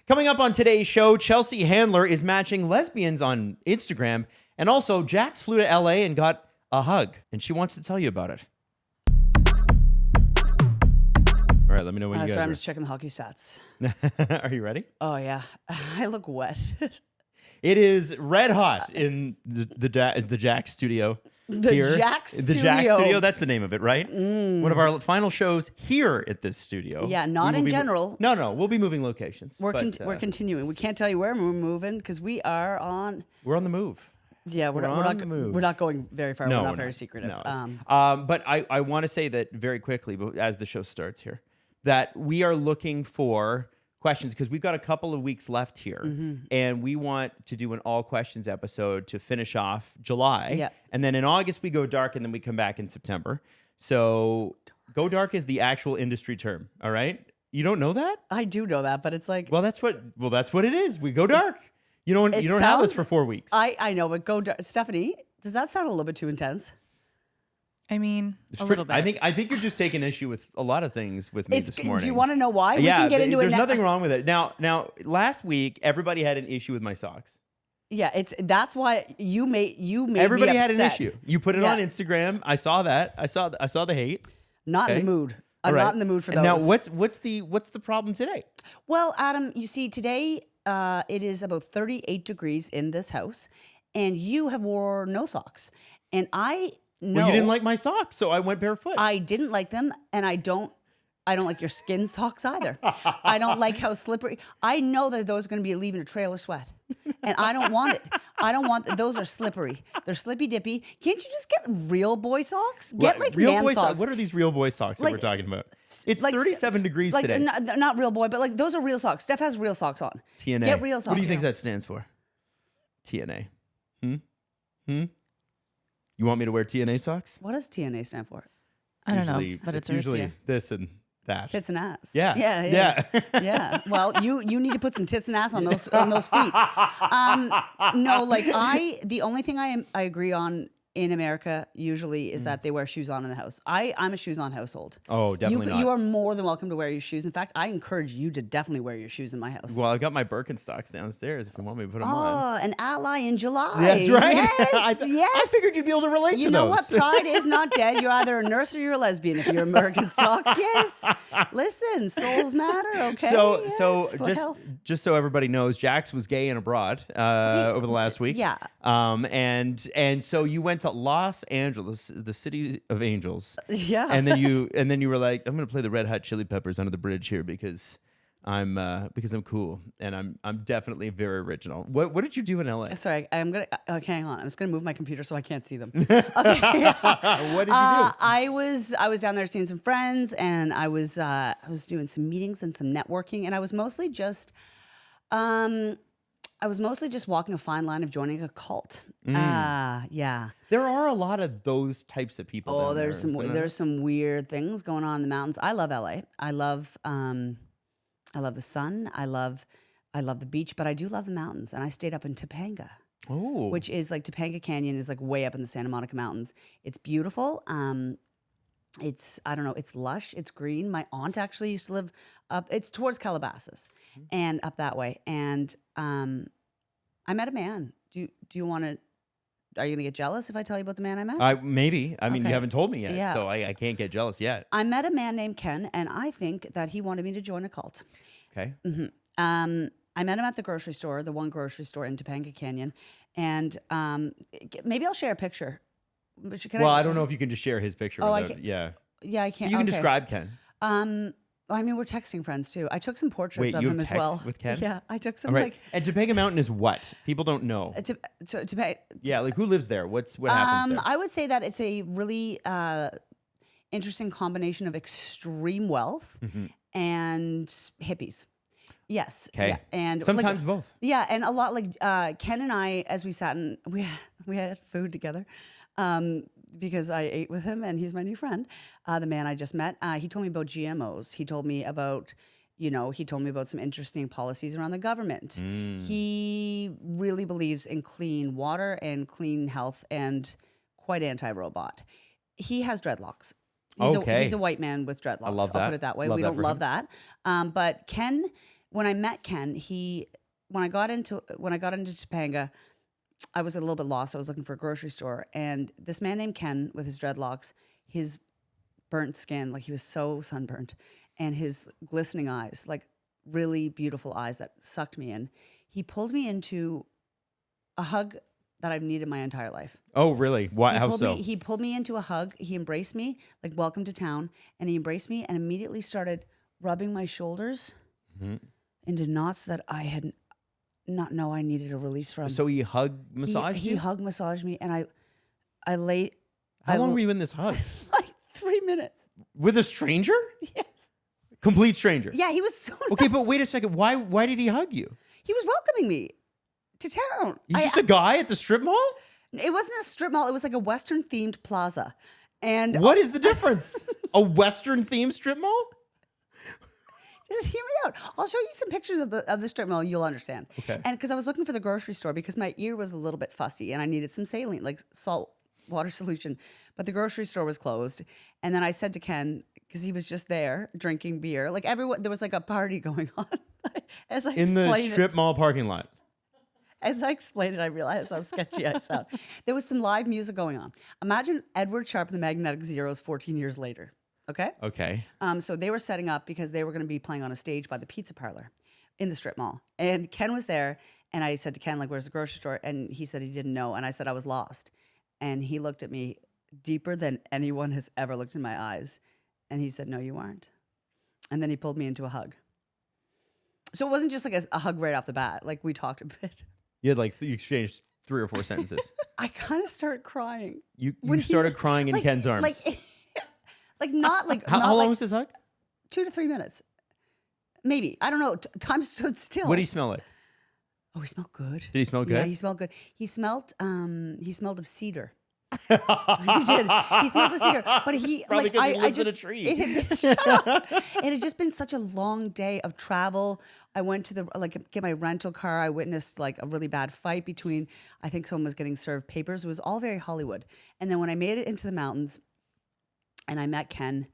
Coming up on today's show, Chelsea Handler is matching lesbians on Instagram. And also, Jax flew to LA and got a hug. And she wants to tell you about it. All right, let me know when you guys sorry, I'm are. just checking the hockey stats. Are you ready? Oh, yeah. I look wet. It is red hot in the Jax studio. The Jax The studio. Jax studio, that's the name of it, right? One of our final shows here at this studio. Yeah, not in general. No, we'll be moving locations. We're continuing. We can't tell you where we're moving because we are on. We're on the move. Yeah, we're not going very far. No, we're not very secretive. No, but I want to say that very quickly, but as the show starts here, that we are looking for questions because we've got a couple of weeks left here, and we want to do an all questions episode to finish off July. Yeah. And then in August we go dark, and then we come back in September. So go dark is the actual industry term. All right, you don't know that? I do know that, but it's like that's what it is. We go dark. You don't have us for 4 weeks. I know, but go dark. Stephanie, does that sound a little bit too intense? I mean, a little bit. I think you're just taking issue with a lot of things with me this morning. Do you want to know why? Yeah, we can get into there's it nothing wrong with it. Now, last week everybody had an issue with my socks. Yeah, that's why you made Everybody me had an upset. issue. You put it on Instagram. I saw that. I saw the hate. Not in the mood. I'm not in the mood for those. Now, what's the problem today? Well, Adam, you see, today it is about 38 degrees in this house, and you have wore no socks, and I. No, well, you didn't like my socks, so I went barefoot. I didn't like them, and I don't like your skin socks either. I don't like how slippery. I know that those are going to be leaving a trail of sweat, and I don't want it. I don't want those are slippery. They're slippy dippy. Can't you just get real boy socks? Get like real man boy socks. What are these real boy socks that we're talking about? It's like 37 degrees like, today. Not real boy, but like those are real socks. Steph has real socks on. TNA. Get real socks. What do you think that stands for? TNA. You want me to wear TNA socks? What does TNA stand for? I don't know, but it's usually this and that. Tits and ass. Yeah. Yeah. Well, you need to put some tits and ass on those feet. No, like the only thing I agree on in America usually is that they wear shoes on in the house. I'm a shoes on household. Oh, definitely not. You are more than welcome to wear your shoes. In fact, I encourage you to definitely wear your shoes in my house. Well, I got my Birkenstocks downstairs if you want me to put them on. Oh, an ally in July. That's right. Yes, yes. I figured you'd be able to relate to those. You know what? Pride is not dead. You're either a nurse or you're a lesbian if you're American stocks. Yes. Listen, souls matter, okay? So yes, just so everybody knows, Jax was gay and abroad over the last week. Yeah. And so you went to Los Angeles, the city of angels. Yeah. And then you were like, I'm gonna play the Red Hot Chili Peppers under the bridge here because I'm cool and I'm definitely very original. What did you do in LA? Sorry, I'm gonna hang on. I'm just gonna move my computer so I can't see them. Okay. What did you do? I was down there seeing some friends, and I was doing some meetings and some networking, and I was mostly just walking a fine line of joining a cult. Yeah. There are a lot of those types of people. Oh, there's some weird things going on in the mountains. I love LA. I love the sun. I love the beach, but I do love the mountains. And I stayed up in Topanga. Oh. Which is like Topanga Canyon is like way up in the Santa Monica Mountains. It's beautiful. It's lush. It's green. My aunt actually used to live up. It's towards Calabasas, and up that way. And I met a man. Do you want to? Are you gonna get jealous if I tell you about the man I met? Maybe. I mean, Okay. you haven't told me yet, Yeah. so I can't get jealous yet. I met a man named Ken, and I think that he wanted me to join a cult. Okay. I met him at the grocery store, the one grocery store in Topanga Canyon, and maybe I'll share a picture. I don't know if you can just share his picture. Oh, without, yeah. Yeah, I can't. You can okay. describe Ken. I mean, we're texting friends too. I took some portraits Wait, of you him have as text well. with Ken? Yeah, I took some All right. like. And Topanga Mountain is what? People don't know. Yeah, like who lives there? What happens there? I would say that it's a really interesting combination of extreme wealth and hippies. Yes. Okay. Yeah. And sometimes both. Yeah, and a lot like Ken and I, as we sat and we had food together, because I ate with him and he's my new friend, the man I just met. He told me about GMOs. He told me about some interesting policies around the government. He really believes in clean water and clean health and quite anti-robot. He has dreadlocks. He's a white man with dreadlocks. I love that. I'll put it that way. Love we that don't for love him. that. But Ken when I met Ken, when I got into Topanga, I was a little bit lost. I was looking for a grocery store, and this man named Ken with his dreadlocks, his burnt skin, like he was so sunburnt, and his glistening eyes, like really beautiful eyes that sucked me in. He pulled me into a hug that I've needed my entire life. Oh, really? Why? How so? He pulled me into a hug. He embraced me, like welcome to town, and he embraced me and immediately started rubbing my shoulders into knots that I had not know I needed a release from. So he massaged you? He hug massaged me, and I lay. How long were you in this hug? Like 3 minutes. With a stranger? Yes. Complete stranger. Yeah, he was so Okay, nice. but wait a second. Why did he hug you? He was welcoming me to town. He's just a guy at the strip mall? It wasn't a strip mall. It was like a Western themed plaza. And What is the difference? A Western themed strip mall? just hear me out. I'll show you some pictures of the strip mall. You'll understand. Okay. And because I was looking for the grocery store because my ear was a little bit fussy and I needed some saline, like salt water solution. But the grocery store was closed. And then I said to Ken, because he was just there drinking beer, like everyone, there was like a party going on. As I In the explained strip mall parking lot. As I explained it, I realized how sketchy I sound. There was some live music going on. Imagine Edward Sharpe and the Magnetic Zeros 14 years later. Okay? Okay. So they were setting up because they were going to be playing on a stage by the pizza parlor in the strip mall. And Ken was there. And I said to Ken, like, where's the grocery store? And he said he didn't know. And I said I was lost. And he looked at me deeper than anyone has ever looked in my eyes. And he said, no, you aren't. And then he pulled me into a hug. So it wasn't just like a hug right off the bat. Like we talked a bit. You exchanged 3 or 4 sentences. I kind of started crying. You started crying in Ken's arms. Like not like How long was this hug? 2 to 3 minutes, maybe. I don't know. Time stood still. What did he smell like? Oh, he smelled good. Did he smell good? Yeah, he smelled good. He smelled of cedar. He did. He smelled of cedar, but he Probably like because he I lives just in a tree. Shut up. It had just been such a long day of travel. I went to get my rental car. I witnessed like a really bad fight between. I think someone was getting served papers. It was all very Hollywood. And then when I made it into the mountains, and I met Ken,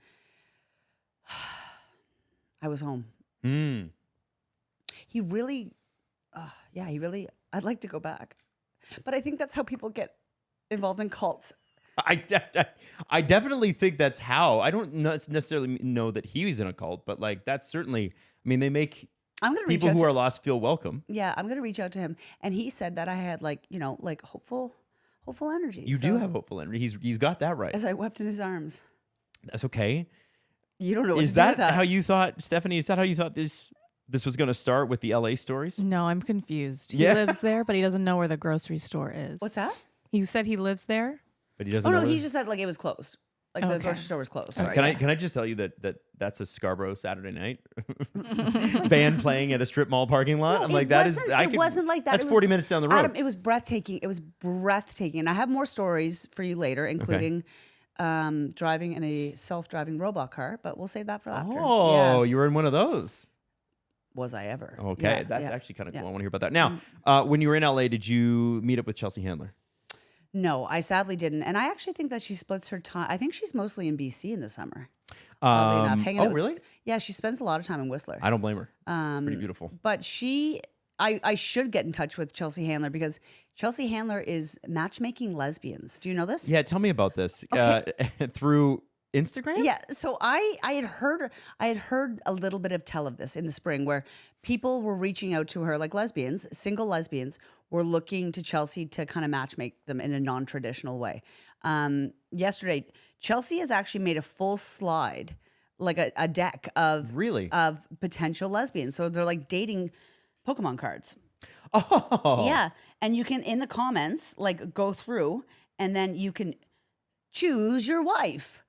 I was home. He really, I'd like to go back, but I think that's how people get involved in cults. I definitely think that's how. I don't necessarily know that he's in a cult, but like that's certainly. I mean, they make people who are lost feel welcome. Yeah, I'm gonna reach out to him, and he said that I had like hopeful energy. You do have hopeful energy. He's got that right. As I wept in his arms. That's okay. You don't know what is to do with that that. how you thought, Stephanie? Is that how you thought this was going to start with the LA stories? No, I'm confused. He Yeah. lives there, but he doesn't know where the grocery store is. What's that? You said he lives there? But he doesn't. Oh know no, where- he just said like it was closed. Like the Okay. grocery store was closed. Okay. Sorry. Can I just tell you that's a Scarborough Saturday night band playing at a strip mall parking lot? No, I'm it like that is. wasn't- I it could, wasn't like that. That's It was- 40 minutes down the road. Adam, it was breathtaking. It was breathtaking. And I have more stories for you later, including driving in a self-driving robot car, but we'll save that for after. Oh, Yeah. you were in one of those. Was I ever? Okay, Yeah, that's yeah. actually kind of Yeah. cool. I want to hear about that. Now, when you were in LA, did you meet up with Chelsea Handler? No, I sadly didn't. And I actually think that she splits her time. I think she's mostly in BC in the summer. Oddly enough, hanging out with- really? Yeah, she spends a lot of time in Whistler. I don't blame her. It's pretty beautiful. But I should get in touch with Chelsea Handler because Chelsea Handler is matchmaking lesbians. Do you know this? Yeah, tell me about this. Through Instagram? Yeah, so I had heard a little bit of tell of this in the spring where people were reaching out to her, like lesbians, single lesbians, were looking to Chelsea to kind of matchmake them in a non-traditional way. Yesterday, Chelsea has actually made a full slide, like a deck of potential lesbians. So they're like dating Pokemon cards. Oh. Yeah, and you can in the comments like go through, and then you can choose your wife.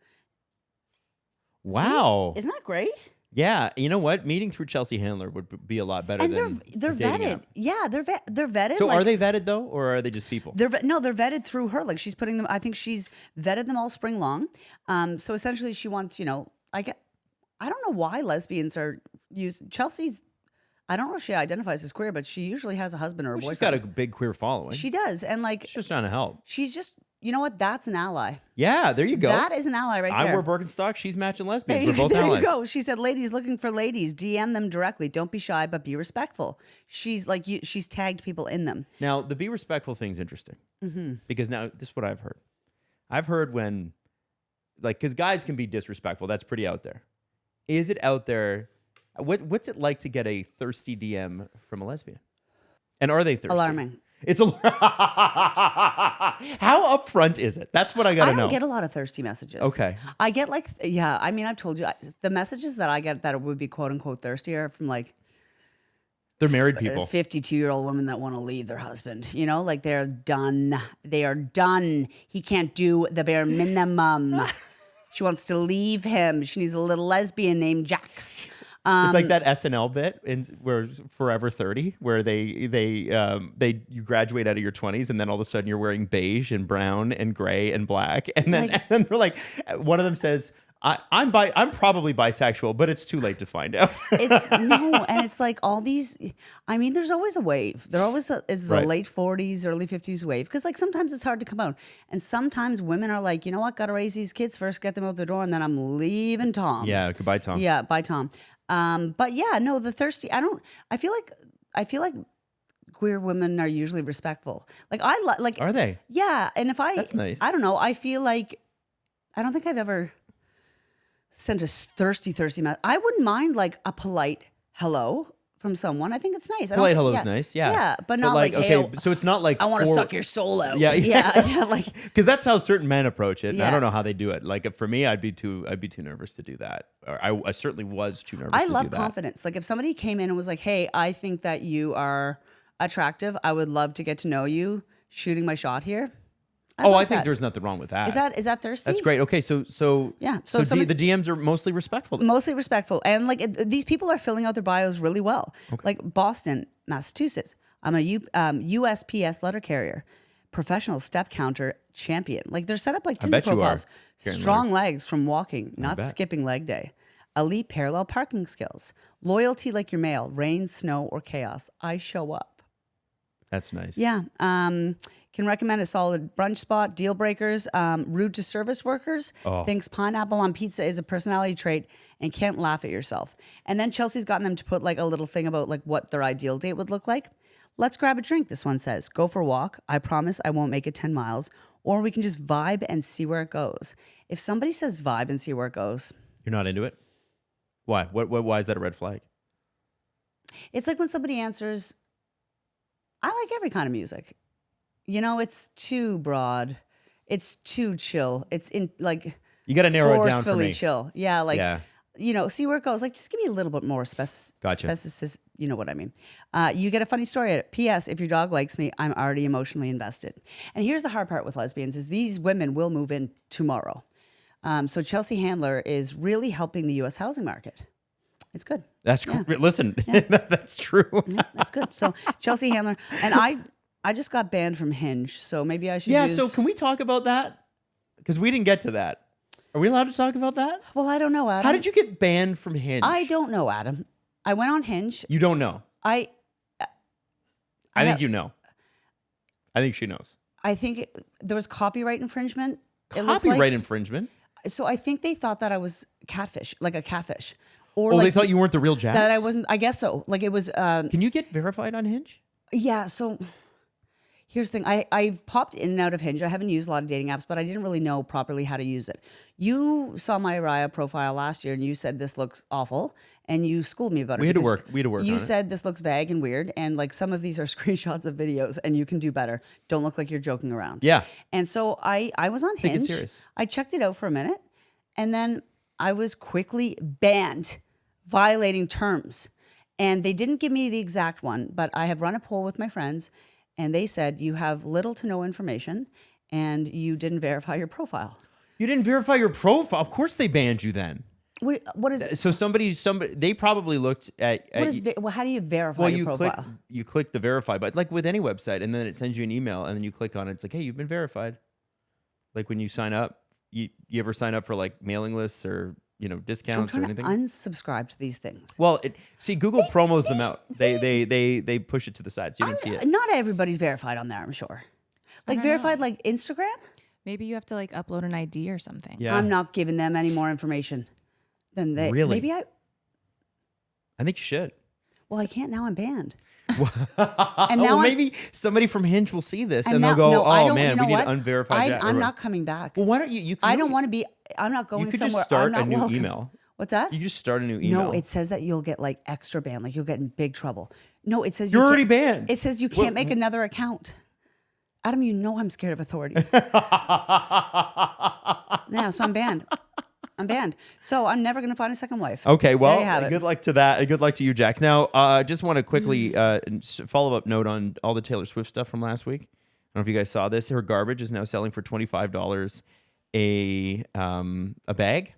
Wow. Isn't that great? Yeah, you know what? Meeting through Chelsea Handler would be a lot better And than they're a dating vetted. app. Yeah, they're vetted. So like, are they vetted though, or are they just people? They're vetted through her. Like she's putting them. I think she's vetted them all spring long. So essentially, she wants I don't know why lesbians are used. Chelsea's. I don't know if she identifies as queer, but she usually has a husband or a boyfriend. She's got a big queer following. She does, and like She's just trying to help. she's just you know what? That's an ally. Yeah, there you go. That is an ally right I there. wear Birkenstock. She's matching lesbians. We're both there allies. you go. She said, ladies looking for ladies, DM them directly. Don't be shy, but be respectful. She's like, she's tagged people in them. Now, the be respectful thing's interesting because now this is what I've heard. I've heard when, like, because guys can be disrespectful. That's pretty out there. Is it out there? What's it like to get a thirsty DM from a lesbian? And are they thirsty? Alarming. It's how upfront is it? That's what I gotta know. I don't get a lot of thirsty messages. Okay. I get like, yeah, I mean, I've told you, the messages that I get that would be quote unquote thirsty are from like, They're married people. 52-year-old women that want to leave their husband, you know, like they're done. They are done. He can't do the bare minimum. She wants to leave him. She needs a little lesbian named Jax. It's like that SNL bit where Forever 30, where you graduate out of your 20s and then all of a sudden you're wearing beige and brown and gray and black, and then they're like, one of them says, I'm probably bisexual, but it's too late to find out. And it's like all these. I mean, there's always a wave. There always is the Right. late 40s, early 50s wave, because like sometimes it's hard to come out, and sometimes women are like, you know what, got to raise these kids first, get them out the door, and then I'm leaving Tom. Yeah, goodbye, Tom. Yeah, bye Tom. But yeah, no, the thirsty. I feel like queer women are usually respectful. Like like. Are they? Yeah, and if I. That's nice. I don't know. I feel like I don't think I've ever sent a thirsty message. I wouldn't mind like a polite hello from someone. I think it's nice. Polite hello's nice. Yeah. Yeah, but not like, hey, okay, so it's not like I want to suck your soul out. Yeah, yeah, like because that's how certain men approach it. And I Yeah. don't know how they do it. Like for me, I'd be too nervous to do that. Or I certainly was too nervous. I to love do that. confidence. Like if somebody came in and was like, "Hey, I think that you are attractive. I would love to get to know you." Shooting my shot here. I think there's nothing wrong with that. Is that thirsty? That's great. Okay, so Yeah, So, somebody- the DMs are mostly respectful. Mostly respectful, and like these people are filling out their bios really well. Like Boston, Massachusetts. I'm a USPS letter carrier, professional step counter champion. Like they're set up like Tinder bet you are, profiles. Karen Strong legs from walking, not bet. skipping leg day. Elite parallel parking skills. Loyalty like your mail. Rain, snow, or chaos. I show up. That's nice. Yeah. Can recommend a solid brunch spot. Deal breakers. Rude to service workers. Thinks pineapple on pizza is a personality trait and can't laugh at yourself. And then Chelsea's gotten them to put like a little thing about like what their ideal date would look like. Let's grab a drink, this one says. Go for a walk. I promise I won't make it 10 miles. Or we can just vibe and see where it goes. If somebody says vibe and see where it goes. You're not into it? Why? Why is that a red flag? It's like when somebody answers, I like every kind of music. You know, it's too broad. It's too chill. It's in like You got to narrow it down for forcefully me. chill. Yeah, like Yeah. you know, see where it goes. Like, just give me a little bit more Gotcha. you know what I mean. You get a funny story at it. P.S. If your dog likes me, I'm already emotionally invested. And here's the hard part with lesbians: is these women will move in tomorrow. So Chelsea Handler is really helping the U.S. housing market. It's good. That's great. Listen, that's true. Yeah, that's good. So Chelsea Handler and I just got banned from Hinge, so maybe I should. Yeah. use... So can we talk about that? Because we didn't get to that. Are we allowed to talk about that? Well, I don't know, Adam. How did you get banned from Hinge? I don't know, Adam. I went on Hinge. You don't know. I think you know. I think she knows. I think there was copyright infringement. it looked Copyright like. infringement. So I think they thought that I was catfish, like a catfish, or Oh, like they thought you weren't the real Jax? that I wasn't. I guess so. Like it was. Can you get verified on Hinge? Yeah. So here's the thing. I've popped in and out of Hinge. I haven't used a lot of dating apps, but I didn't really know properly how to use it. You saw my Araya profile last year, and you said this looks awful, and you schooled me about it. We had to because work You on it. said this looks vague and weird, and like some of these are screenshots of videos, and you can do better. Don't look like you're joking around. Yeah. And so I was on Take it Hinge. serious. I checked it out for a minute, and then I was quickly banned, violating terms. And they didn't give me the exact one, but I have run a poll with my friends, and they said you have little to no information, and you didn't verify your profile. You didn't verify your profile. Of course they banned you then. What is? So somebody, they probably looked at. Well, how do you verify your profile? You click the verify button, like with any website, and then it sends you an email, and then you click on it. It's like, hey, you've been verified. Like when you sign up, you ever sign up for like mailing lists or I'm discounts or trying to anything? unsubscribe to these things. Well, Google promos them out. They push it to the side, so you can see it. Not everybody's verified on there, I'm sure. Like verified, like Instagram. Maybe you have to like upload an ID or something. Yeah. I'm not giving them any more information than they. Really? Maybe I. I think you should. Well, I can't now. I'm banned. And And now well, I'm- maybe somebody from Hinge will see this and now- they'll go, no, I "Oh don't- man, you know we need what? an unverified." I'm not coming back. Well, why don't you? You can I don't want to be. I'm not going You could somewhere. just start I'm a not new welcome. email. What's that? You just start a new email. No, it says that you'll get like extra ban, like you'll get in big trouble. No, it says You're you already can't- banned. It says you can't make another account. Adam, you know I'm scared of authority. Yeah, so I'm banned. I'm banned. So I'm never gonna find a second wife. Okay, There well, you have it. good luck to that. Good luck to you, Jax. Now, just want to quickly follow up note on all the Taylor Swift stuff from last week. I don't know if you guys saw this. Her garbage is now selling for $25 a bag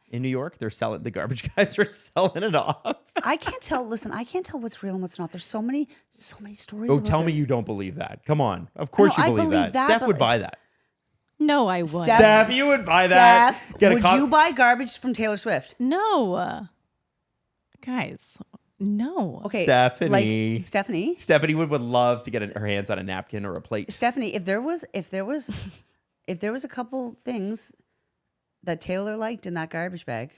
in New York. They're selling, the garbage guys are selling it off. I can't tell. Listen, I can't tell what's real and what's not. There's so many stories. Oh, about tell me this. you don't believe that. Come on. Of course No, you I believe believe that. that, Steph but- would buy that. No, I would. Steph- Steph, you would buy that. Steph, Get a would cop- you buy garbage from Taylor Swift? No. Guys, no. Okay, Stephanie. Like Stephanie. Stephanie would love to get her hands on a napkin or a plate. Stephanie, if there was a couple things that Taylor liked in that garbage bag,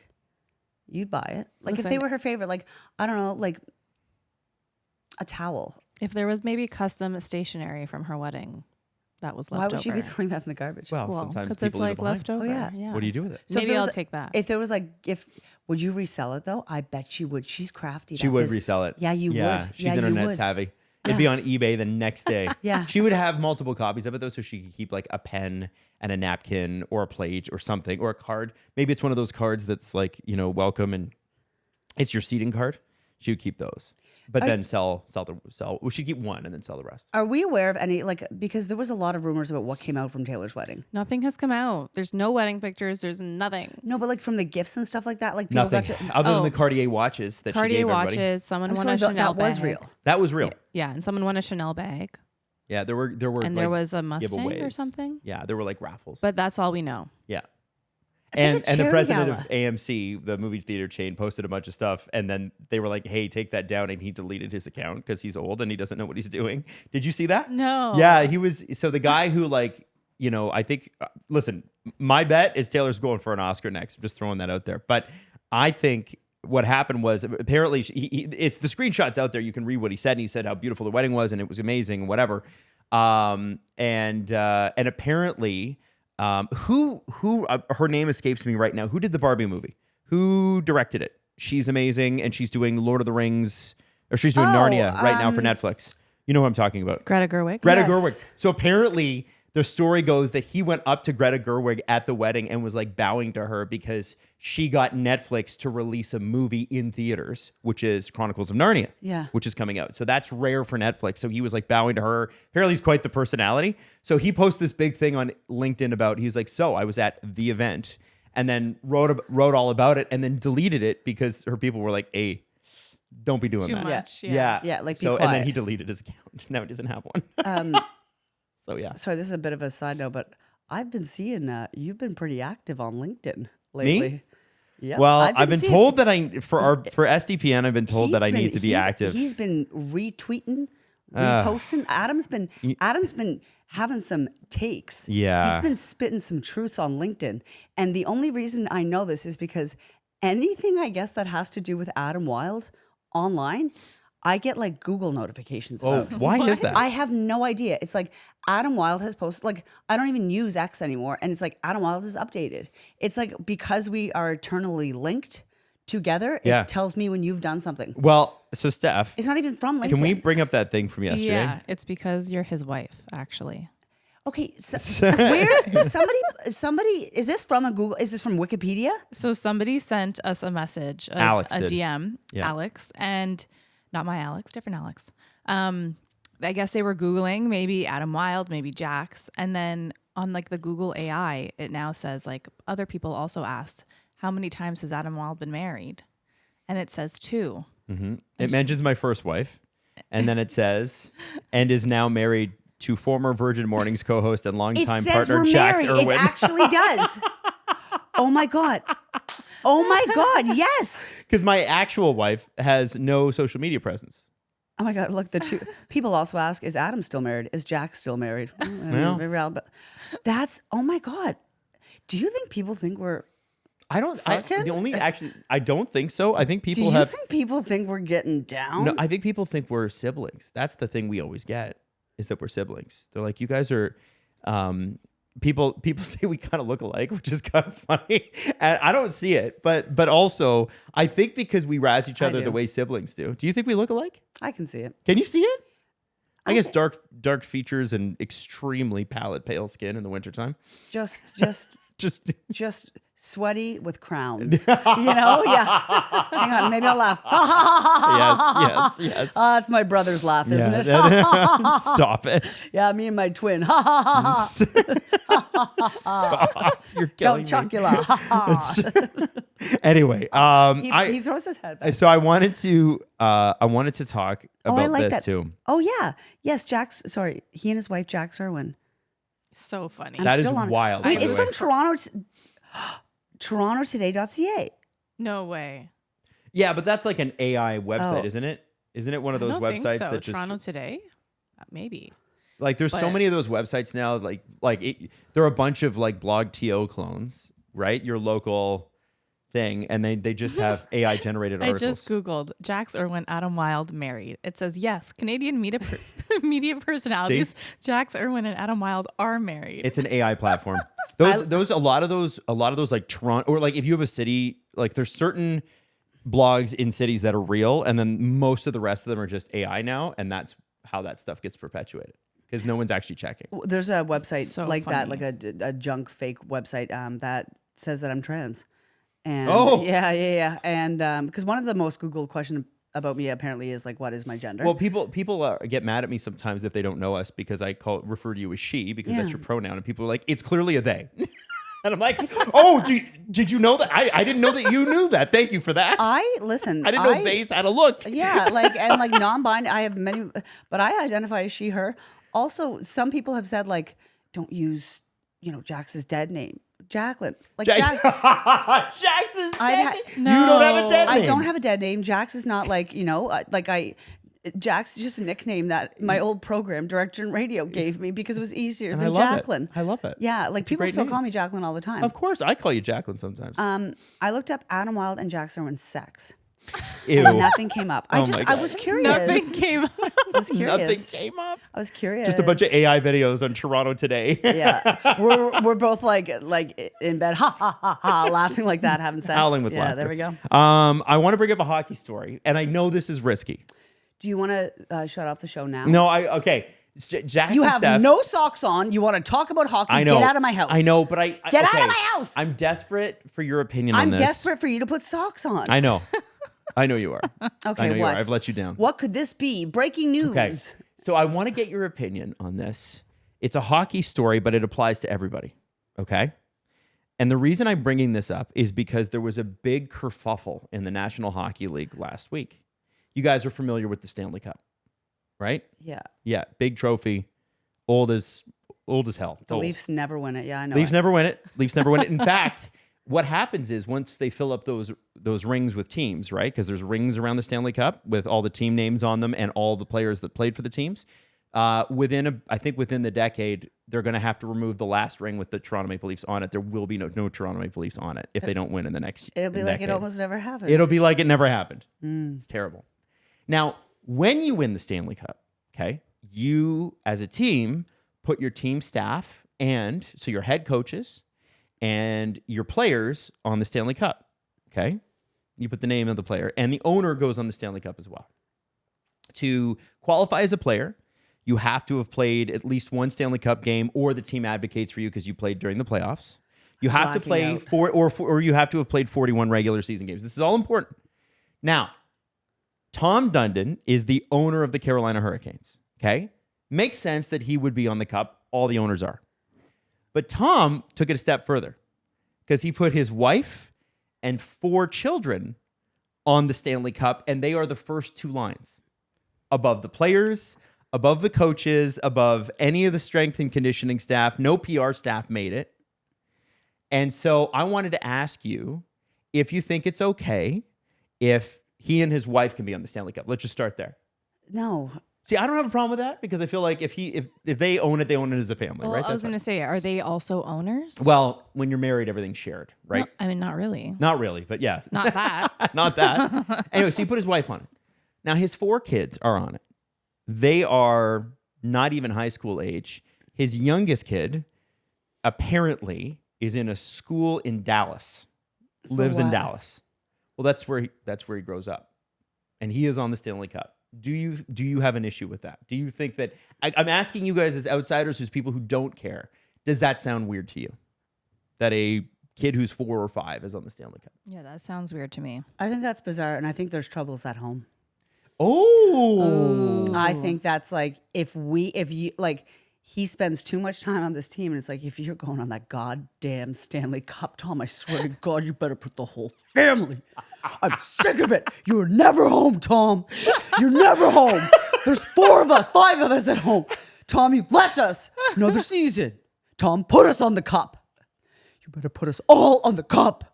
you'd buy it. Like if they Listen. were her favorite, like I don't know, like a towel. If there was maybe custom stationery from her wedding that was left Why over. would she be throwing that in the garbage? Well, Well, sometimes 'cause people it's leave like it behind. left over. Oh, yeah. What do you do with it? So if Maybe there I'll was- take that. If there was like, would you resell it though? I bet she would. She's crafty. She that would biz- resell it. Yeah, you Yeah, would. she's Yeah, you internet would. savvy. It'd be on eBay the next day. Yeah. She would have multiple copies of it though, so she could keep like a pen and a napkin or a plate or something or a card. Maybe it's one of those cards that's like, welcome and it's your seating card. She would keep those. But then sell. Well, she'd keep one and then sell the rest. Are we aware of any because there was a lot of rumors about what came out from Taylor's wedding? Nothing has come out. There's no wedding pictures. There's nothing. No, but like from the gifts and stuff like that, like people Nothing. got to, Other than Oh. the Cartier watches that she Cartier gave everybody. watches. Someone I'm won sorry, a that Chanel bag. was real. That was real. Yeah, and someone won a Chanel bag. Yeah, there were And there was a Mustang or giveaways. something. Yeah, there were like raffles. But that's all we know. Yeah. It's like And a the charity president gala. of AMC, the movie theater chain, posted a bunch of stuff, and then they were like, "Hey, take that down," and he deleted his account because he's old and he doesn't know what he's doing. Did you see that? No. Yeah, he was. So the guy who I think. Listen, my bet is Taylor's going for an Oscar next. I'm just throwing that out there, but I think what happened was apparently it's the screenshots out there. You can read what he said, and he said how beautiful the wedding was and it was amazing and whatever. And apparently. Who her name escapes me right now. Who did the Barbie movie? Who directed it? She's amazing, and she's doing Lord of the Rings, or she's doing Narnia right now for Netflix. You know who I'm talking about? Greta Gerwig. Greta Yes. Gerwig. So apparently, the story goes that he went up to Greta Gerwig at the wedding and was like bowing to her because she got Netflix to release a movie in theaters, which is Chronicles of Narnia, Yeah. which is coming out. So that's rare for Netflix. So he was like bowing to her. Apparently, he's quite the personality. So he posted this big thing on LinkedIn about, he's like, so I was at the event, and then wrote all about it and then deleted it because her people were like, hey, don't be doing Too that. much. Yeah. Yeah, like, be so, and then quiet. he deleted his account. Now he doesn't have one. So yeah. Sorry, this is a bit of a side note, but I've been seeing you've been pretty active on LinkedIn lately. Yeah. Well, I've been told that for SDPN, I've been told that I need to be active. He's been retweeting, reposting. Adam's been having some takes. Yeah. He's been spitting some truths on LinkedIn. And the only reason I know this is because anything I guess that has to do with Adam Wylde online, I get like Google notifications Oh, about. why is that? I have no idea. It's like Adam Wylde has posted, like, I don't even use X anymore. And it's like Adam Wylde is updated. It's like because we are eternally linked together, Yeah. it tells me when you've done something. Well, so Steph, It's not even from LinkedIn. can we bring up that thing from yesterday? Yeah, it's because you're his wife, actually. Okay, so where somebody is this from a Google? Is this from Wikipedia? So somebody sent us a message, Alex a did. DM, Yeah. Alex, and not my Alex, different Alex. I guess they were Googling maybe Adam Wylde, maybe Jax. And then on like the Google AI, it now says like other people also asked, how many times has Adam Wylde been married? And it says 2. It mentions my first wife, and then it says, and is now married to former Virgin Mornings co-host and It longtime says partner we're Jax married. Irwin. It actually does. Oh my god. Oh my god. Yes. Because my actual wife has no social media presence. Oh my God! Look, the two people also ask: is Adam still married? Is Jack still married? But that's oh my God! Do you think people think we're? I don't. I don't think so. I think Do people you think people think we're getting down? No, I think people think we're siblings. That's the thing we always get is that we're siblings. They're like, you guys are. People say we kind of look alike, which is kind of funny. And I don't see it, but also I think because we razz each other the way siblings do. Do you think we look alike? I can see it. Can you see it? I guess dark features and extremely pale skin in the wintertime. Just Just sweaty with crowns. Yeah. Hang on, maybe I'll laugh. yes. That's my brother's laugh, isn't it? Stop it. Yeah, me and my twin. Stop. You're killing me. Chocula. Anyway, he throws his head back. So I wanted to talk about this that. too. Oh yeah. Yes, he and his wife Jax Irwin. So funny. That is wild. I mean, it's from torontotoday.ca. No way. Yeah, but that's like an AI website, isn't it? Isn't it one of those websites that just Toronto Today? Maybe. Like there's so many of those websites now. There are a bunch of like blog TO clones, right? Your local thing, and they just have AI generated articles. I just Googled Jax Irwin, Adam Wylde married. It says yes, Canadian media personalities Jax Irwin and Adam Wylde are married. It's an AI platform. A lot of those like Toronto, or like if you have a city, like there's certain blogs in cities that are real, and then most of the rest of them are just AI now, and that's how that stuff gets perpetuated because no one's actually checking. There's a website funny. that, like a junk fake website that says that I'm trans. And yeah. And because one of the most Googled questions about me apparently is like, what is my gender? Well, people get mad at me sometimes if they don't know us because I refer to you as she because that's your pronoun, and people are like, it's clearly a they. And I'm like, oh, did you know that? I didn't know that you knew that. Thank you for that. I didn't know theys had a look. Yeah, and non-binary. I have many, but I identify as she, her. Also, some people have said like, don't use, Jax's dead name. Jacqueline. Jax's dead name? No. You don't have a dead name. I don't have a dead name. Jax is not Jax is just a nickname that my old program director in radio gave me because it was easier than Jacqueline. I love it. Yeah, people still call me Jacqueline all the time. Of course, I call you Jacqueline sometimes. I looked up Adam Wylde and Jax Irwin's sex. Ew. And nothing came up. I was curious. Nothing came up. I was curious. Nothing came up. I was curious. Just a bunch of AI videos on Toronto Today. Yeah, we're both like in bed, ha ha ha ha, laughing like that, having sex, howling with laughter. Yeah, there we go. I want to bring up a hockey story, and I know this is risky. Do you want to shut off the show now? No, okay. Jax you and have Steph, no socks on. You want to talk about hockey? I know. Get out of my house. I know, but get out of my house. I'm desperate for your opinion on this. I'm desperate for you to put socks on. I know. I know you are. Okay, I know what? you are. I've let you down. What could this be? Breaking news. Okay. So I want to get your opinion on this. It's a hockey story, but it applies to everybody. Okay? And the reason I'm bringing this up is because there was a big kerfuffle in the National Hockey League last week. You guys are familiar with the Stanley Cup, right? Yeah. Yeah, big trophy, old as hell. The Leafs never win it. Yeah, I know. Leafs never win it. In fact, what happens is once they fill up those rings with teams, right? Because there's rings around the Stanley Cup with all the team names on them and all the players that played for the teams. Within the decade, they're going to have to remove the last ring with the Toronto Maple Leafs on it. There will be no Toronto Maple Leafs on it if they don't win in the next. It'll be like decade. it almost never happened. It'll be like it never happened. It's terrible. Now, when you win the Stanley Cup, okay, you as a team put your team staff and so your head coaches and your players on the Stanley Cup, okay? You put the name of the player, and the owner goes on the Stanley Cup as well. To qualify as a player, you have to have played at least one Stanley Cup game, or the team advocates for you because you played during the playoffs. You have to play or you have to have played 41 regular season games. This is all important. Now, Tom Dundon is the owner of the Carolina Hurricanes, okay? Makes sense that he would be on the cup. All the owners are. But Tom took it a step further because he put his wife and 4 children on the Stanley Cup, and they are the first 2 lines. Above the players, above the coaches, above any of the strength and conditioning staff. No PR staff made it. And so I wanted to ask you if you think it's okay if he and his wife can be on the Stanley Cup. Let's just start there. No. See, I don't have a problem with that because I feel like if they own it as a family, Well, right? I was going to say, are they also owners? Well, when you're married, everything's shared, right? No, I mean, not really. Not really, but yeah. Not that. Not that. Anyway, so he put his wife on it. Now his 4 kids are on it. They are not even high school age. His youngest kid apparently is in a school in Dallas. Lives in what? Dallas. Well, that's where he grows up. And he is on the Stanley Cup. Do you have an issue with that? Do you think that I'm asking you guys as outsiders, as people who don't care, does that sound weird to you? That a kid who's 4 or 5 is on the Stanley Cup? Yeah, that sounds weird to me. I think that's bizarre, and I think there's troubles at home. Oh. I think that's like if you like he spends too much time on this team, and it's like if you're going on that goddamn Stanley Cup, Tom, I swear to God, you better put the whole family. I'm sick of it. You're never home, Tom. You're never home. There's 4 of us, 5 of us at home. Tom, you left us. Another season. Tom, put us on the cup. You better put us all on the cup.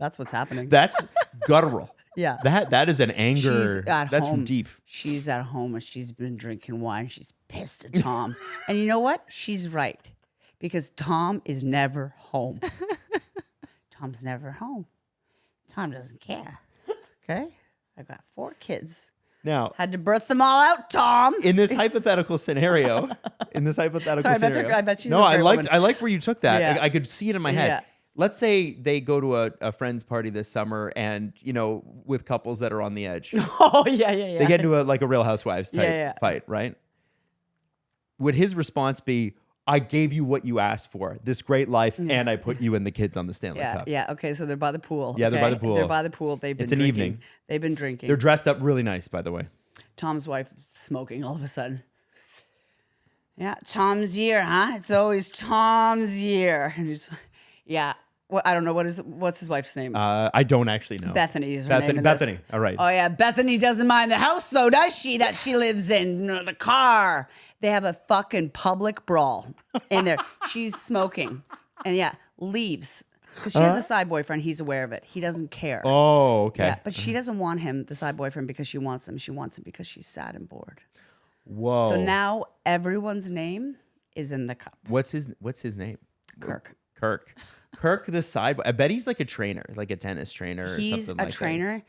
That's what's happening. That's guttural. Yeah. That is an anger. She's at That's home. from deep. She's at home and she's been drinking wine. She's pissed at Tom. And you know what? She's right. Because Tom is never home. Tom's never home. Tom doesn't care. Okay? I've got 4 kids. Now, Had to birth them all out, Tom. in this hypothetical scenario, Sorry, I bet she's no, a great woman. I liked where you took that. Yeah. I could see it in my head. Yeah. Let's say they go to a friend's party this summer, and with couples that are on the edge, Oh, yeah. they get into a Real Housewives type Yeah. fight, right? Would his response be, "I gave you what you asked for, this great life, and I put you and the kids on the Stanley Yeah, Cup"? yeah. Okay, so they're by the pool. Yeah, they're by the okay? pool. They're by the pool. They've been It's an drinking. evening. They've been drinking. They're dressed up really nice, by the way. Tom's wife is smoking all of a sudden. Yeah, Tom's year, huh? It's always Tom's year. And he's like, yeah. Well, I don't know what's his wife's name. I don't actually know. Bethany is her name. in this. Bethany. All right. Oh yeah, Bethany doesn't mind the house though, does she? That she lives in, no, the car. They have a fucking public brawl in there. She's smoking, and yeah, leaves because she has a side boyfriend. He's aware of it. He doesn't care. Oh, okay. Yeah, but she doesn't want him, the side boyfriend, because she wants him. She wants him because she's sad and bored. Whoa. So now everyone's name is in the cup. What's his name? Kirk. Kirk, the side. I bet he's like a trainer, like a tennis trainer or He's something a like trainer.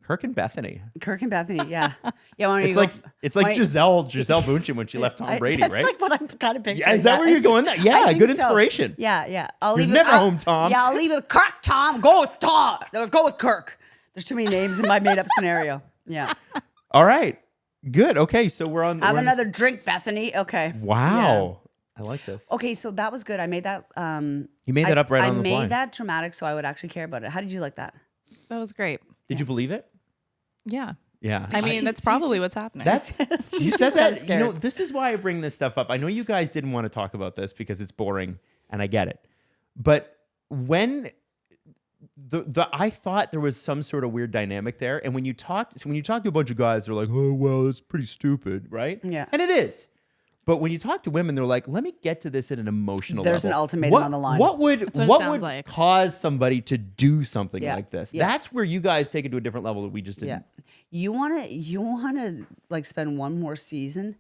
Kirk and Bethany. Kirk and Bethany, yeah. Yeah, why don't It's you like go- it's like why- Giselle Bundchen when she left Tom Brady, that's right? like what I'm kind of picturing. Yeah, is that where you're going? That I think good so. inspiration. Yeah. You're never home, Tom. Yeah, I'll leave it with Kirk, Tom. Go with Tom. Go with Kirk. There's too many names in my made-up scenario. Yeah. All right. Good. Okay, so we're on. Have we're on another drink, Bethany. Okay. Wow. I like this. Okay, so that was good. I made that. You made that up right on the fly. I made that dramatic so I would actually care about it. How did you like that? That was great. Did you believe it? Yeah. Yeah. I mean, that's probably what's happening. That's you said kinda that. scared. This is why I bring this stuff up. I know you guys didn't want to talk about this because it's boring, and I get it. But when I thought there was some sort of weird dynamic there, and when you talk to a bunch of guys, they're like, "Oh, well, that's pretty stupid," right? Yeah. And it is. But when you talk to women, they're like, "Let me get to this at an emotional There's level." an ultimatum on the line. What would what it what sounds would like. cause somebody to do something Yeah. like this? Yeah. That's where you guys take it to a different level that we just Yeah. didn't. You wanna like spend one more season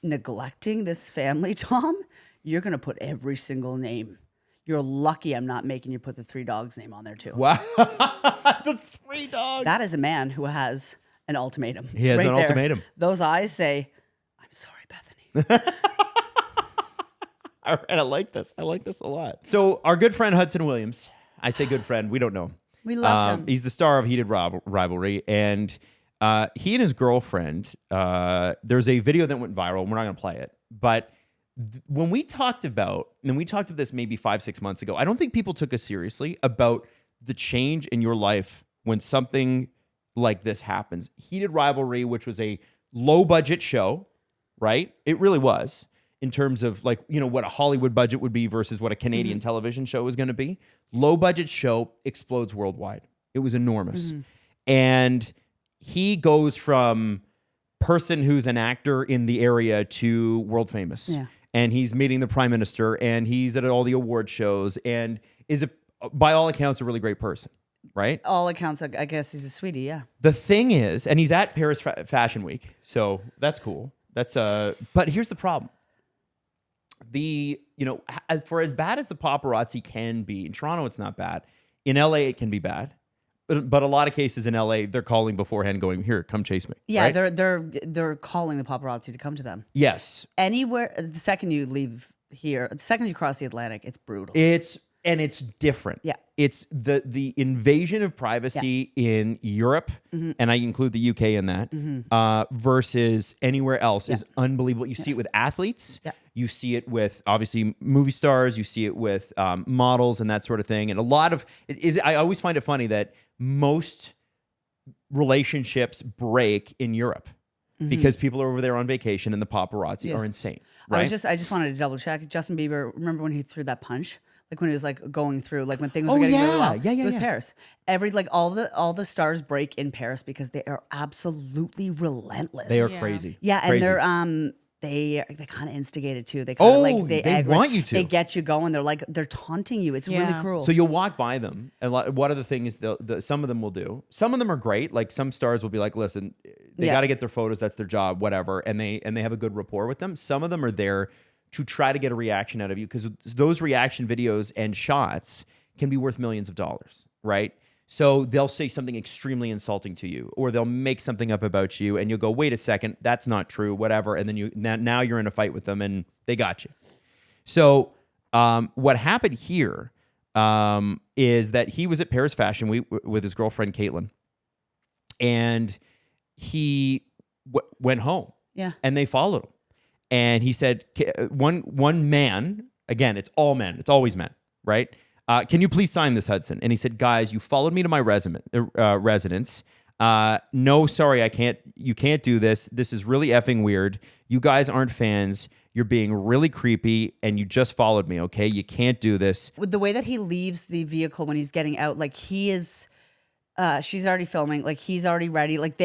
neglecting this family, Tom? You're gonna put every single name. You're lucky I'm not making you put the 3 dogs name on there too. Wow. The 3 dogs. That is a man who has an ultimatum. He has an there. ultimatum. Those eyes say, "I'm sorry, Bethany." All right, I like this. I like this a lot. So our good friend Hudson Williams, I say good friend, we don't know. We love him. He's the star of Heated Rivalry, and he and his girlfriend, there's a video that went viral. We're not going to play it, but when we talked about this maybe 5-6 months ago, I don't think people took us seriously about the change in your life when something like this happens. Heated Rivalry, which was a low budget show, right? It really was. In terms of what a Hollywood budget would be versus what a Canadian television show is going to be. Low budget show explodes worldwide. It was enormous. And he goes from person who's an actor in the area to world famous. Yeah. And he's meeting the prime minister and he's at all the award shows and is, by all accounts, a really great person. right? All accounts, I guess he's a sweetie. Yeah. The thing is, and he's at Paris Fashion Week, so that's cool. That's but here's the problem. For as bad as the paparazzi can be, in Toronto it's not bad. In LA it can be bad. But a lot of cases in LA, they're calling beforehand, going, "Here, come chase me." Yeah, right? they're calling the paparazzi to come to them. Yes. Anywhere, the second you leave here, the second you cross the Atlantic, it's brutal. It's different. Yeah. It's the invasion of privacy in Europe, and I include the UK in that, versus anywhere else is unbelievable. You see it with athletes. Yeah. You see it with, obviously, movie stars. You see it with models and that sort of thing. And a lot of I always find it funny that most relationships break in Europe because people are over there on vacation and the paparazzi are insane. Right? I just wanted to double check. Justin Bieber, remember when he threw that punch? Like when he was like going through, like when things were getting really well. It was Paris. All the stars break in Paris because they are absolutely relentless. They are crazy. Yeah, and Crazy. they're they kind of instigate it too. They kind of like they want you to. They get you going. They're taunting you. It's really cruel. So you'll walk by them, and what are the things some of them will do? Some of them are great. Like some stars will be like, "Listen, they got to get their photos. That's their job, whatever." And they have a good rapport with them. Some of them are there to try to get a reaction out of you because those reaction videos and shots can be worth millions of dollars, right? So they'll say something extremely insulting to you, or they'll make something up about you, and you'll go, "Wait a second, that's not true," whatever. And then now you're in a fight with them, and they got you. So what happened here is that he was at Paris Fashion Week with his girlfriend Caitlin, and he went home. Yeah, and they followed him, and he said, "One man, again, it's all men, it's always men, right? Can you please sign this, Hudson?" And he said, "Guys, you followed me to my residence. No, sorry, I can't. You can't do this. This is really effing weird. You guys aren't fans. You're being really creepy, and you just followed me. Okay, you can't do this." with the way that he leaves the vehicle when he's getting out, like he is, she's already filming. Like he's already ready. Like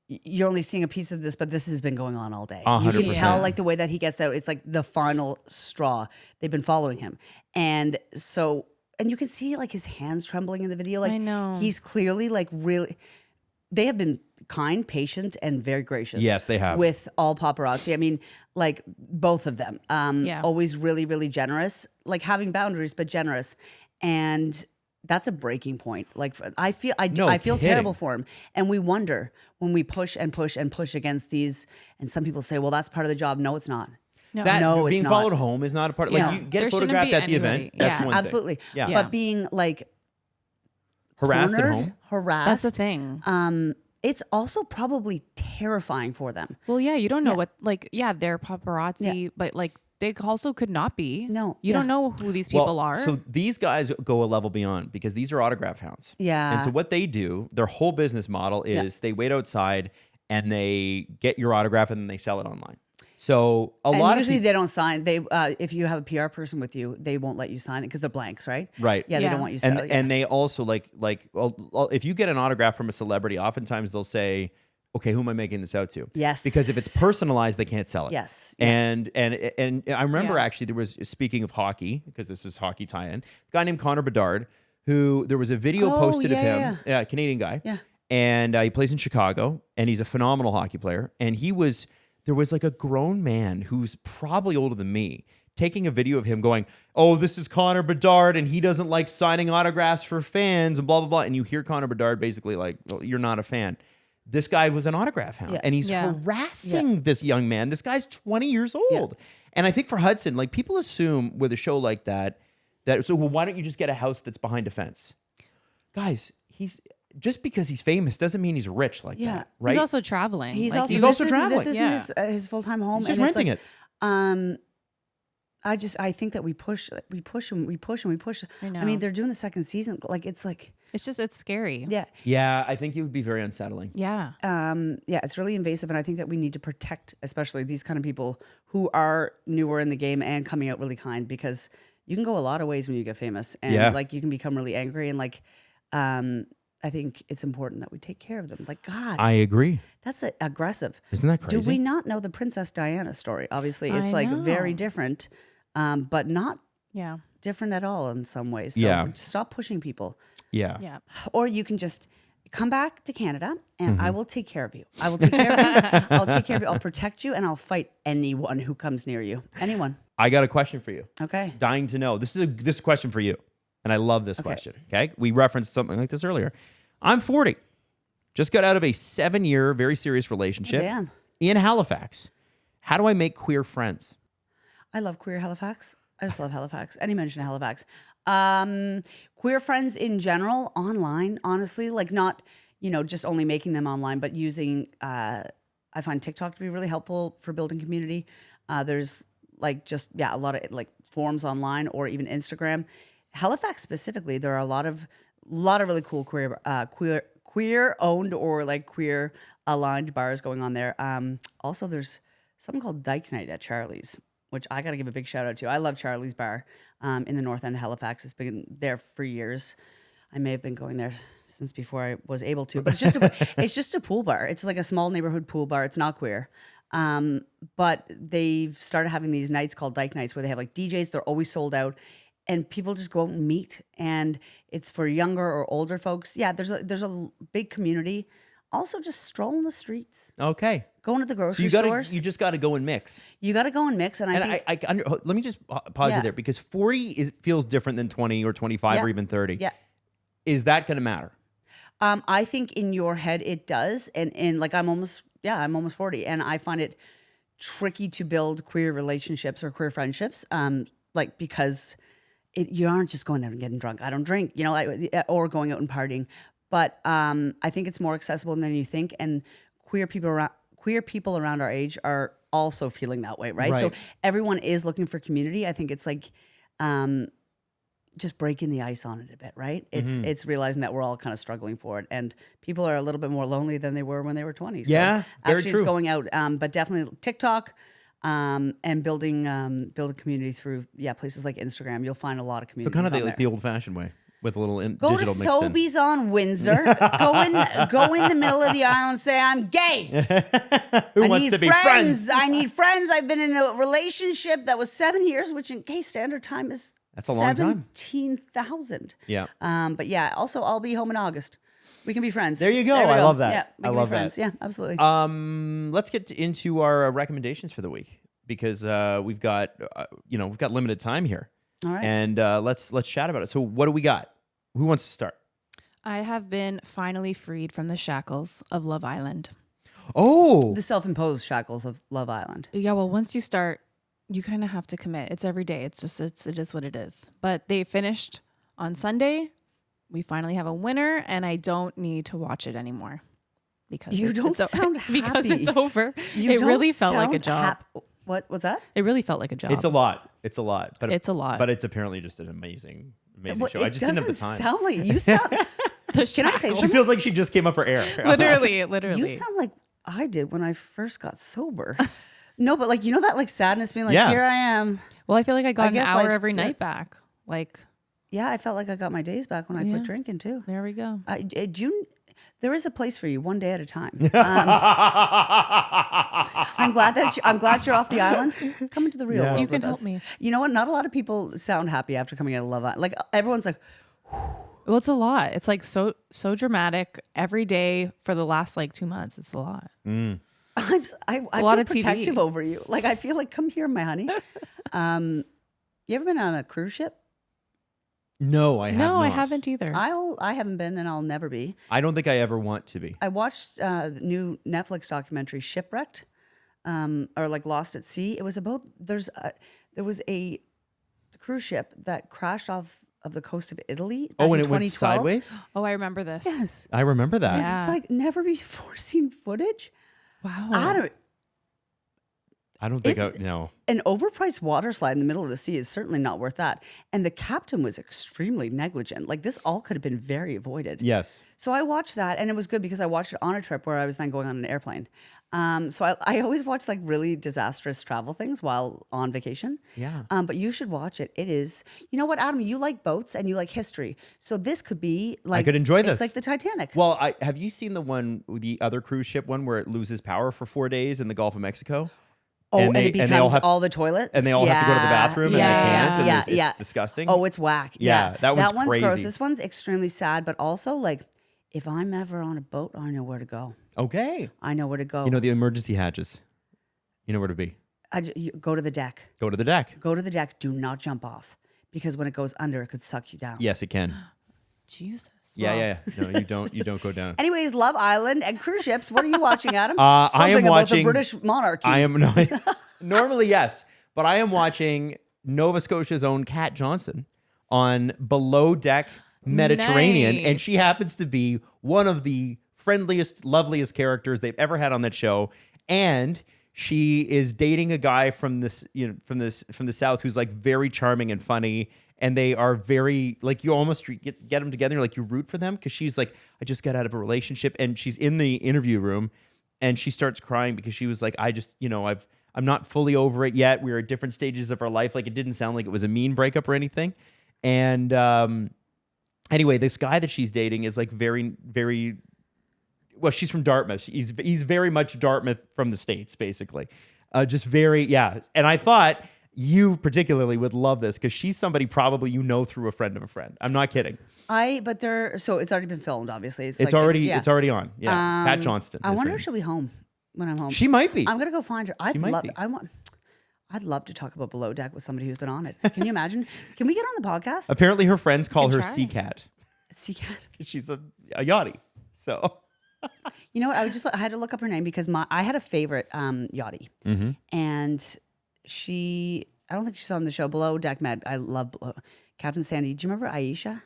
you're only seeing a piece of this, but this has been going on all day. 100%. You can tell like the way that he gets out, it's like the final straw. They've been following him. And you can see like his hands trembling in the video. Like I know. He's clearly like really, they have been kind, patient, and very gracious. Yes, they have. With all paparazzi. I mean, like both of them. Always really, really generous, like having boundaries, but generous. And that's a breaking point. Like I feel kidding. terrible for him, and we wonder when we push and push and push against these. And some people say, "Well, that's part of the job." No, it's not. No. No, being it's not. followed home is not a part. Like No. you get There shouldn't photographed be at the event. anybody. That's Yeah. one Absolutely. thing. Yeah. But being like Harassed at cornered, home. harassed. That's the thing. It's also probably terrifying for them. Well, yeah, you don't know what, like, they're paparazzi, but like they also could not be. No, You don't know who these people are. So these guys go a level beyond because these are autograph hounds. Yeah. And so what they do, their whole business model is they wait outside and they get your autograph and then they sell it online. So Usually they don't sign. They if you have a PR person with you, they won't let you sign it because they're blanks, right? Right. Yeah, they don't want you. To And they also if you get an autograph from a celebrity, oftentimes they'll say, "Okay, who am I making this out to?" Yes. Because if it's personalized, they can't sell it. Yes. And I remember actually there was, speaking of hockey, because this is hockey tie-in, a guy named Connor Bedard, who there was a video posted of him, Canadian guy. Yeah. And he plays in Chicago, and he's a phenomenal hockey player. And there was like a grown man who's probably older than me taking a video of him going, "Oh, this is Connor Bedard, and he doesn't like signing autographs for fans," and blah, blah, blah. And you hear Connor Bedard basically like, "Well, you're not a fan." This guy was an autograph hound, and he's harassing this young man. This guy's 20 years old. And I think for Hudson, like people assume with a show like that, why don't you just get a house that's behind a fence? Guys, just because he's famous doesn't mean he's rich like that, right? He's also traveling. He's Like, also traveling. This isn't his full-time home. He's just and it's renting like, it. I think that we push and we push. I know. I mean, they're doing the second season. Like it's scary. Yeah. Yeah, I think it would be very unsettling. Yeah. It's really invasive, and I think that we need to protect, especially these kind of people who are newer in the game and coming out really kind, because you can go a lot of ways when you get famous, and like you can become really angry, and like, I think it's important that we take care of them. Like, God, I agree. that's aggressive. Isn't that crazy? Do we not know the Princess Diana story? Obviously, it's I like know. very different, but not. Yeah. different at all in some ways. So Yeah. stop pushing people. Yeah. Yeah. Or you can just come back to Canada and I will take care of you. I will take care of you. I'll take care of you. I'll protect you and I'll fight anyone who comes near you. Anyone. I got a question for you. Okay. Dying to know. This is a question for you. And I love this question. Okay. We referenced something like this earlier. I'm 40. Just got out of a 7-year, very serious relationship Damn. in Halifax. How do I make queer friends? I love queer Halifax. I just love Halifax. Any mention of Halifax. Queer friends in general, online, honestly, like not, just only making them online, but using, I find TikTok to be really helpful for building community. There's a lot of like forums online or even Instagram. Halifax specifically, there are a lot of really cool queer owned or like queer aligned bars going on there. Also, there's something called Dyke Night at Charlie's, which I got to give a big shout out to. I love Charlie's Bar in the north end of Halifax. It's been there for years. I may have been going there since before I was able to, but it's just a pool bar. It's like a small neighborhood pool bar. It's not queer. But they've started having these nights called Dyke Nights where they have like DJs. They're always sold out. And people just go out and meet, and it's for younger or older folks. Yeah, there's a big community. Also, just strolling the streets, Okay. going to the grocery You stores. just got to go and mix. You got to go and mix, and I think Let me just pause Yeah. you there because 40 feels different than 20 or 25 or Yeah. even 30. Yeah. Is that going to matter? I think in your head it does, and like I'm almost 40, and I find it tricky to build queer relationships or queer friendships, because you aren't just going out and getting drunk. I don't drink, or going out and partying, but I think it's more accessible than you think, and queer people around our age are also feeling that way, right? So Right. everyone is looking for community. I think it's like just breaking the ice on it a bit, right? It's realizing that we're all kind of struggling for it, and people are a little bit more lonely than they were when they were 20. So Yeah, very actually true. it's going out, but definitely TikTok and building a community through places like Instagram. You'll find a lot of So communities. kind of on like there. the old-fashioned way with a little Go to digital mixed in. Sobeys on Windsor. go in the middle of the aisle and say, "I'm gay. Who I wants need to be friends? I need friends. I've been in a relationship that was 7 years, which in gay standard time is That's a long time. 17,000. Yeah. But yeah, also I'll be home in August. We can be friends. There you go. we I love that. Yeah, we I can love be friends. that. Yeah, absolutely. Let's get into our recommendations for the week because we've got limited time here. All right. And let's chat about it. So what do we got? Who wants to start? I have been finally freed from the shackles of Love Island. Oh, The self-imposed shackles of Love Island. Yeah, well, once you start, you kind of have to commit. It's every day. It is what it is. But they finished on Sunday. We finally have a winner, and I don't need to watch it anymore because You don't it's sound because happy. it's over. You It don't really felt like a sound job. What's that? It really felt like a job. it's a lot. It's a lot. But It's a lot. But it's apparently just an amazing Well, show. I just didn't have the doesn't time. sound like you sound. The Can I say shackles. She feels like she just came up for air. literally. You sound like I did when I first got sober. No, but like that like sadness being like, Yeah. here I am. Well, I feel like I got an guess hour life's every good. night back. Like, Yeah, I felt like I got my days back when I Yeah. quit drinking too. there we go. June, there is a place for you, one day at a time. I'm glad you're off the island. Come into the real world. You can with help us. me. You know what? Not a lot of people sound happy after coming out of Love Island. Like everyone's like, Well, it's a lot. It's like so dramatic every day for the last like 2 months. It's a lot. I a lot feel of TV. protective over you. Like I feel like, come here, my honey. You ever been on a cruise ship? No, I have No, I not. haven't either. I haven't been, and I'll never be. I don't think I ever want to be. I watched the new Netflix documentary Shipwrecked, or like Lost at Sea. It was about there was a cruise ship that crashed off of the coast of Italy. Oh, back and in it went 2012. sideways? Oh, I remember this. Yes, I remember that. Yeah. it's like never before seen footage. Wow. I don't think It's- no. An overpriced water slide in the middle of the sea is certainly not worth that. And the captain was extremely negligent. Like this all could have been very avoided. Yes. So I watched that, and it was good because I watched it on a trip where I was then going on an airplane. So I always watch like really disastrous travel things while on vacation. Yeah. But you should watch it. It is, you know what, Adam, you like boats and you like history. So this could be like, could enjoy It's this. like the Titanic. Well, have you seen the other cruise ship one where it loses power for 4 days in the Gulf of Mexico? Oh, and it becomes they all have all the toilets. and they all have to go to the bathroom and they can't. And it's disgusting. Oh, it's whack. Yeah, that one's gross. crazy. This one's extremely sad, but also like, if I'm ever on a boat, I know where to go. Okay. I know where to go. You know the emergency hatches. You know where to be. You go to the deck. Go to the deck. Go to the deck. Do not jump off, because when it goes under, it could suck you down. Yes, it can. Jesus. Yeah. No, you don't go down. Anyways, Love Island and cruise ships. What are you watching, Adam? I am about watching the British monarchy. I am normally yes, but I am watching Nova Scotia's own Kat Johnson on Below Deck Mediterranean, Nice. and she happens to be one of the friendliest, loveliest characters they've ever had on that show, and she is dating a guy from the South who's like very charming and funny. And they are very, like, you almost get them together. You're like, you root for them because she's like, I just got out of a relationship. And she's in the interview room and she starts crying because she was like, I'm not fully over it yet. We're at different stages of our life. Like, it didn't sound like it was a mean breakup or anything. And anyway, this guy that she's dating is like very, very, well, she's from Dartmouth. He's very much Dartmouth from the States, basically. Just very, yeah. And I thought you particularly would love this because she's somebody probably you know through a friend of a friend. I'm not kidding. So it's already been filmed, obviously. It's already on. Yeah. Kat Johnston. I wonder if she'll be home when I'm home. She might be. I'm gonna go find her. I'd be. love to talk about Below Deck with somebody who's been on it. Can you imagine? Can we get on the podcast? Apparently her friends call her try. Sea Cat. Sea Cat. She's a yachty. So You know what? I had to look up her name because I had a favorite yachty, and I don't think she's on the show. Below Deck Med. I love Captain Sandy. Do you remember Aisha?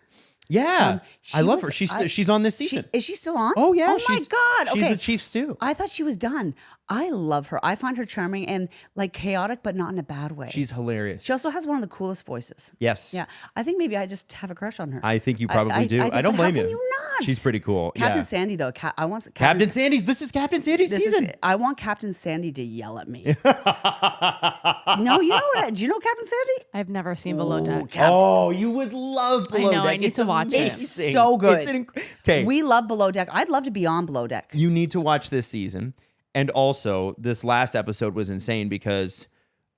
yeah. I love her. She's on this season. Is she still on? Oh yeah. Oh my God. She's Okay. the chief stew. I thought she was done. I love her. I find her charming and like chaotic, but not in a bad way. She's hilarious. She also has one of the coolest voices. Yes. Yeah. I think maybe I just have a crush on her. I think you probably do. I don't but blame how you. can you not? She's pretty cool. Captain Yeah. Sandy though. I want Captain Sandy's. This is Captain Sandy's season. I want Captain Sandy to yell at me. No, you know what? Do you know Captain Sandy? I've never seen Below Deck. Oh, you would love Below know, Deck. I need to watch it. It's so good. Okay. We love Below Deck. I'd love to be on Below Deck. You need to watch this season. And also, this last episode was insane because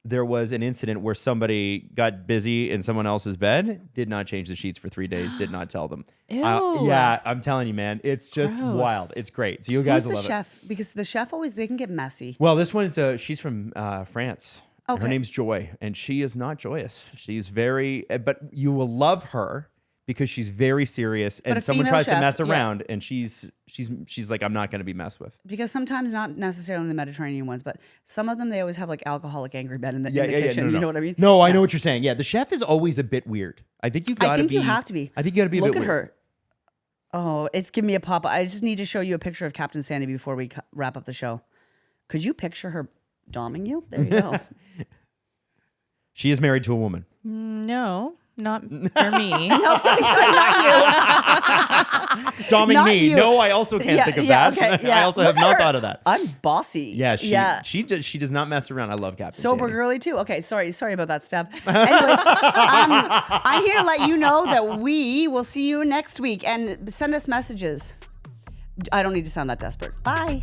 there was an incident where somebody got busy in someone else's bed, did not change the sheets for 3 days, did not tell them. Ew. Yeah, I'm telling you, man. It's just Gross. wild. It's great. So you guys Who's will the love chef? Because the chef they can get messy. Well, this one is she's from France. And her Okay. name's Joy, and she is not joyous. She's very, but you will love her because she's very serious, But a and someone female tries to chef, mess yeah. around, and she's like, I'm not going to be messed with. Because sometimes not necessarily the Mediterranean ones, but some of them they always have like alcoholic angry men in the kitchen. No. You know what I mean? No, I know what you're saying. Yeah, the chef is always a bit weird. I think you got to be. I think you have to be. I think you got to be a Look bit at weird. her. Oh, it's giving me a pop. I just need to show you a picture of Captain Sandy before we wrap up the show. Could you picture her doming you? There you go. She is married to a woman. No, not for me. No, sorry, not you. Doming Not me. you. No, I also can't think of that. Okay, yeah. I also Look have at not her. thought of that. I'm bossy. Yeah, she does not mess around. I love Captain Sober Sandy. girly too. Okay, sorry about that, Steph. Anyways, I'm here to let you know that we will see you next week and send us messages. I don't need to sound that desperate. Bye.